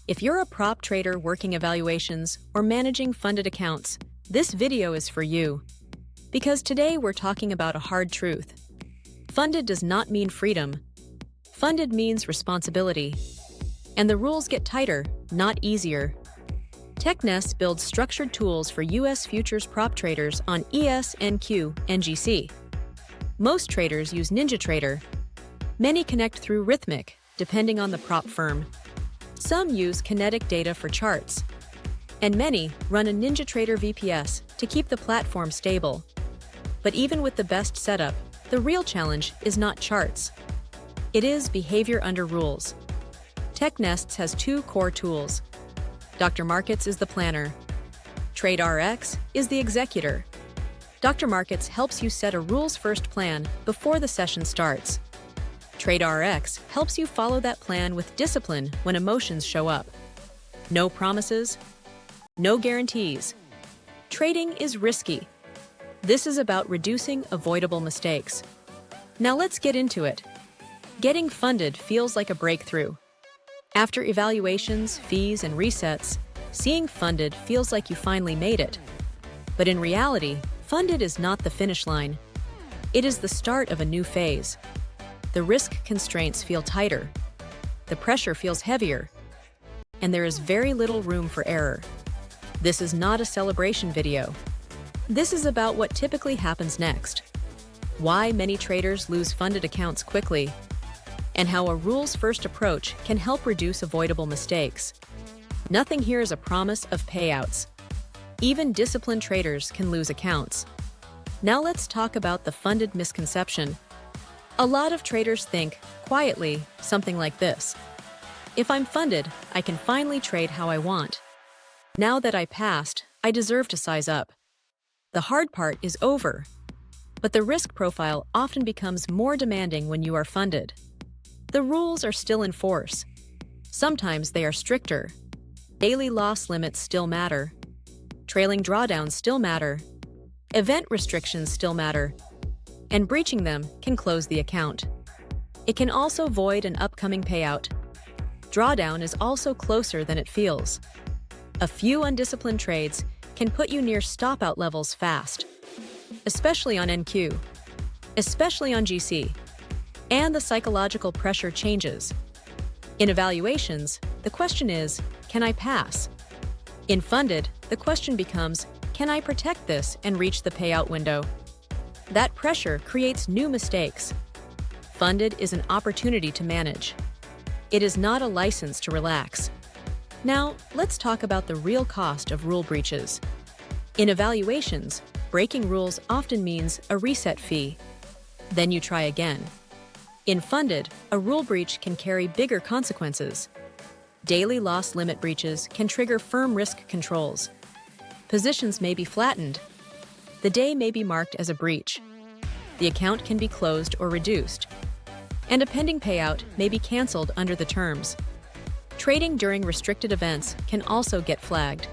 If you're a prop trader working evaluations or managing funded accounts, this video is for you. Because today we're talking about a hard truth. Funded does not mean freedom. Funded means responsibility. And the rules get tighter, not easier. Technests builds structured tools for U.S. futures prop traders on ES, NQ, and GC. Most traders use NinjaTrader. Many connect through Rhythmic, depending on the prop firm. Some use kinetic data for charts. And many run a NinjaTrader VPS to keep the platform stable. But even with the best setup, the real challenge is not charts. It is behavior under rules. Technests has two core tools. Dr. Markets is the planner. TradeRx is the executor. Dr. Markets helps you set a rules-first plan before the session starts. TradeRx helps you follow that plan with discipline when emotions show up. No promises, no guarantees. Trading is risky. This is about reducing avoidable mistakes. Now let's get into it. Getting funded feels like a breakthrough. After evaluations, fees, and resets, seeing funded feels like you finally made it. But in reality, funded is not the finish line. It is the start of a new phase. The risk constraints feel tighter. The pressure feels heavier. And there is very little room for error. This is not a celebration video. This is about what typically happens next. Why many traders lose funded accounts quickly, and how a rules-first approach can help reduce avoidable mistakes. Nothing here is a promise of payouts. Even disciplined traders can lose accounts. Now let's talk about the funded misconception. A lot of traders think, quietly, something like this. If I'm funded, I can finally trade how I want. Now that I passed, I deserve to size up. The hard part is over. But the risk profile often becomes more demanding when you are funded. The rules are still in force. Sometimes they are stricter. Daily loss limits still matter. Trailing drawdowns still matter. Event restrictions still matter. And breaching them can close the account. It can also void an upcoming payout. Drawdown is also closer than it feels. A few undisciplined trades can put you near stop-out levels fast, especially on NQ, especially on GC. And the psychological pressure changes. In evaluations, the question is, can I pass? In funded, the question becomes, can I protect this and reach the payout window? That pressure creates new mistakes. Funded is an opportunity to manage. It is not a license to relax. Now, let's talk about the real cost of rule breaches. In evaluations, breaking rules often means a reset fee. Then you try again. In funded, a rule breach can carry bigger consequences. Daily loss limit breaches can trigger firm risk controls. Positions may be flattened. The day may be marked as a breach. The account can be closed or reduced. And a pending payout may be canceled under the terms. Trading during restricted events can also get flagged.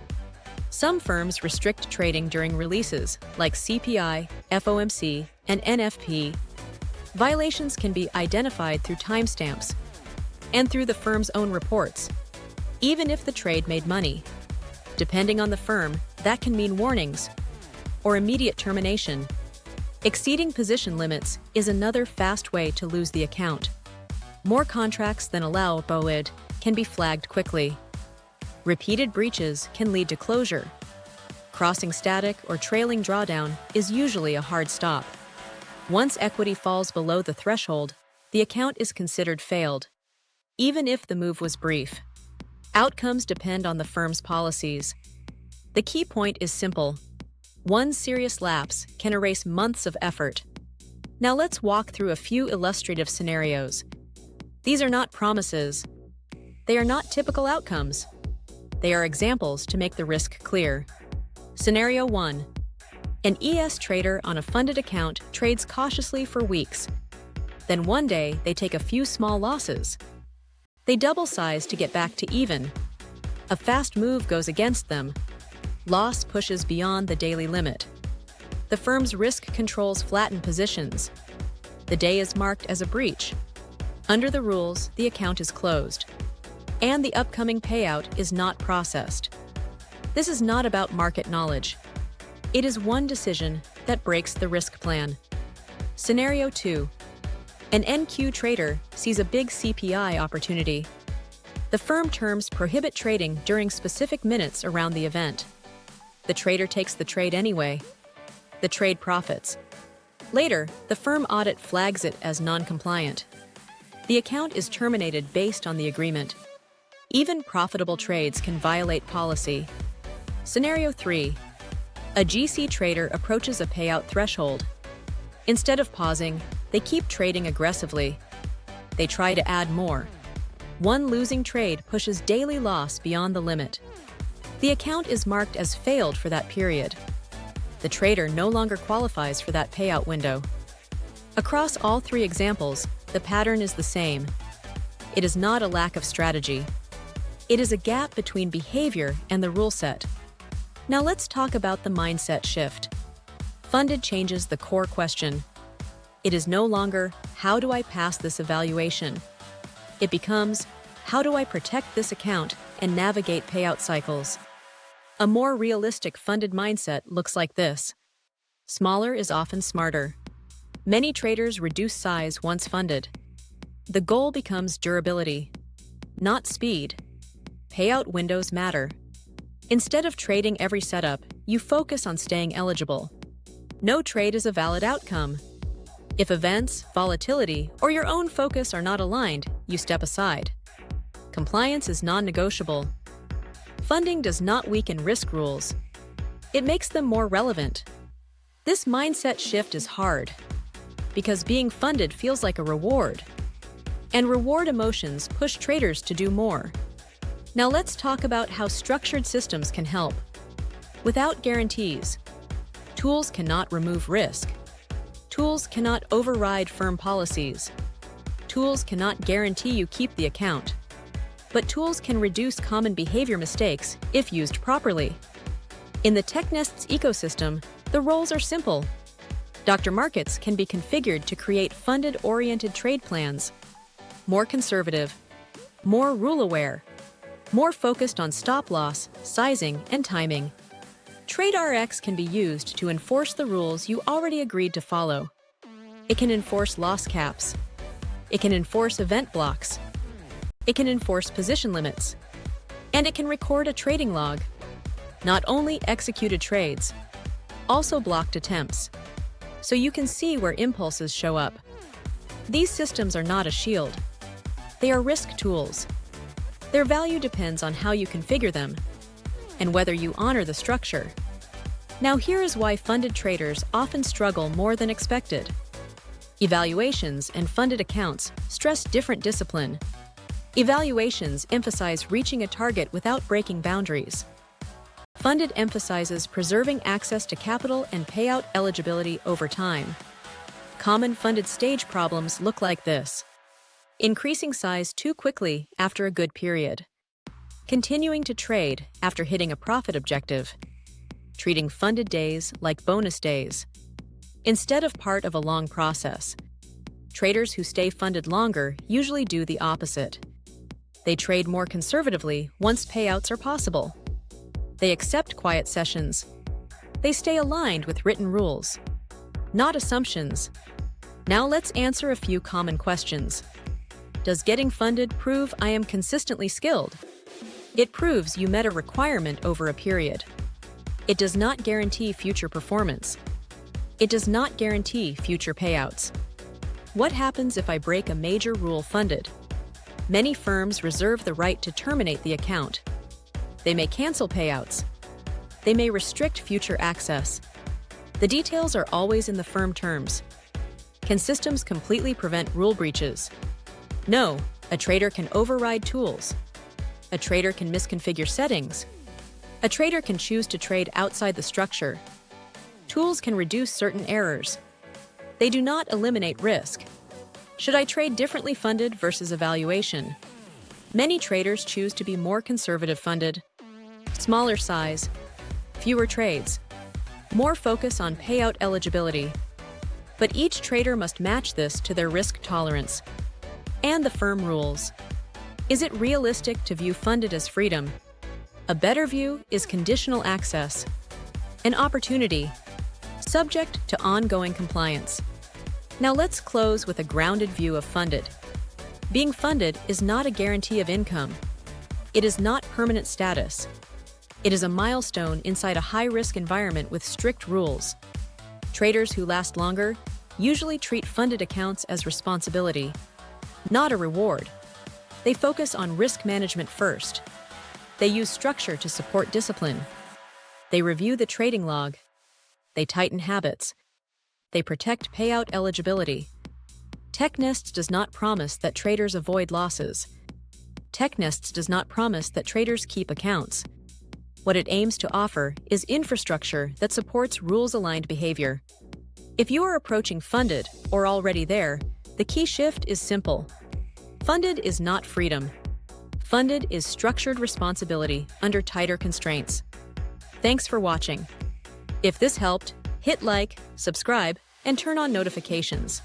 Some firms restrict trading during releases like CPI, FOMC, and NFP. Violations can be identified through timestamps and through the firm's own reports, even if the trade made money. Depending on the firm, that can mean warnings or immediate termination. Exceeding position limits is another fast way to lose the account. More contracts than allowable can be flagged quickly. Repeated breaches can lead to closure. Crossing static or trailing drawdown is usually a hard stop. Once equity falls below the threshold, the account is considered failed, even if the move was brief. Outcomes depend on the firm's policies. The key point is simple. One serious lapse can erase months of effort. Now let's walk through a few illustrative scenarios. These are not promises. They are not typical outcomes. They are examples to make the risk clear. Scenario 1. An ES trader on a funded account trades cautiously for weeks. Then one day, they take a few small losses. They double size to get back to even. A fast move goes against them. Loss pushes beyond the daily limit. The firm's risk controls flatten positions. The day is marked as a breach. Under the rules, the account is closed. and the upcoming payout is not processed. This is not about market knowledge. It is one decision that breaks the risk plan. Scenario 2. An NQ trader sees a big CPI opportunity. The firm terms prohibit trading during specific minutes around the event. The trader takes the trade anyway. The trade profits. Later, the firm audit flags it as non-compliant. The account is terminated based on the agreement. Even profitable trades can violate policy. Scenario 3. A GC trader approaches a payout threshold. Instead of pausing, they keep trading aggressively. They try to add more. One losing trade pushes daily loss beyond the limit. The account is marked as failed for that period. The trader no longer qualifies for that payout window. Across all three examples, the pattern is the same. It is not a lack of strategy. It is a gap between behavior and the rule set. Now let's talk about the mindset shift. Funded changes the core question. It is no longer, how do I pass this evaluation? It becomes, how do I protect this account and navigate payout cycles? A more realistic funded mindset looks like this. Smaller is often smarter. Many traders reduce size once funded. The goal becomes durability, not speed. Payout windows matter. Instead of trading every setup, you focus on staying eligible. No trade is a valid outcome. If events, volatility, or your own focus are not aligned, you step aside. Compliance is non-negotiable. Funding does not weaken risk rules. It makes them more relevant. This mindset shift is hard, because being funded feels like a reward. And reward emotions push traders to do more. Now let's talk about how structured systems can help. Without guarantees, tools cannot remove risk. Tools cannot override firm policies. Tools cannot guarantee you keep the account. But tools can reduce common behavior mistakes if used properly. In the Technests ecosystem, the roles are simple. Dr. Markets can be configured to create funded-oriented trade plans. More conservative, more rule-aware, more focused on stop-loss, sizing, and timing. TradeRx can be used to enforce the rules you already agreed to follow. It can enforce loss caps. It can enforce event blocks. It can enforce position limits. And it can record a trading log. Not only executed trades, also blocked attempts. So you can see where impulses show up. These systems are not a shield. They are risk tools. Their value depends on how you configure them and whether you honor the structure. Now here is why funded traders often struggle more than expected. Evaluations and funded accounts stress different discipline. Evaluations emphasize reaching a target without breaking boundaries. Funded emphasizes preserving access to capital and payout eligibility over time. Common funded stage problems look like this. Increasing size too quickly after a good period. Continuing to trade after hitting a profit objective. Treating funded days like bonus days, instead of part of a long process. Traders who stay funded longer usually do the opposite. They trade more conservatively once payouts are possible. They accept quiet sessions. They stay aligned with written rules, not assumptions. Now let's answer a few common questions. Does getting funded prove I am consistently skilled? It proves you met a requirement over a period. It does not guarantee future performance. It does not guarantee future payouts. What happens if I break a major rule funded? Many firms reserve the right to terminate the account. They may cancel payouts. They may restrict future access. The details are always in the firm terms. Can systems completely prevent rule breaches? No, a trader can override tools. A trader can misconfigure settings. A trader can choose to trade outside the structure. Tools can reduce certain errors. They do not eliminate risk. Should I trade differently funded versus evaluation? Many traders choose to be more conservative funded. Smaller size, fewer trades, more focus on payout eligibility. But each trader must match this to their risk tolerance and the firm rules. Is it realistic to view funded as freedom? A better view is conditional access. An opportunity, subject to ongoing compliance. Now let's close with a grounded view of funded. Being funded is not a guarantee of income. It is not permanent status. It is a milestone inside a high-risk environment with strict rules. Traders who last longer usually treat funded accounts as responsibility, not a reward. They focus on risk management first. They use structure to support discipline. They review the trading log. They tighten habits. They protect payout eligibility. Technests does not promise that traders avoid losses. Technests does not promise that traders keep accounts. What it aims to offer is infrastructure that supports rules-aligned behavior. If you are approaching funded or already there, the key shift is simple. Funded is not freedom. Funded is structured responsibility under tighter constraints. Thanks for watching. If this helped, hit like, subscribe, and turn on notifications.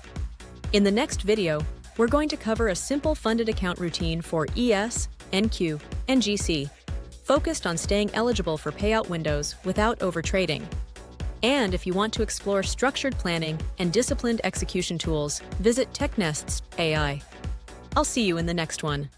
In the next video, we're going to cover a simple funded account routine for ES, NQ, and GC, focused on staying eligible for payout windows without overtrading. And if you want to explore structured planning and disciplined execution tools, visit Technests AI. I'll see you in the next one.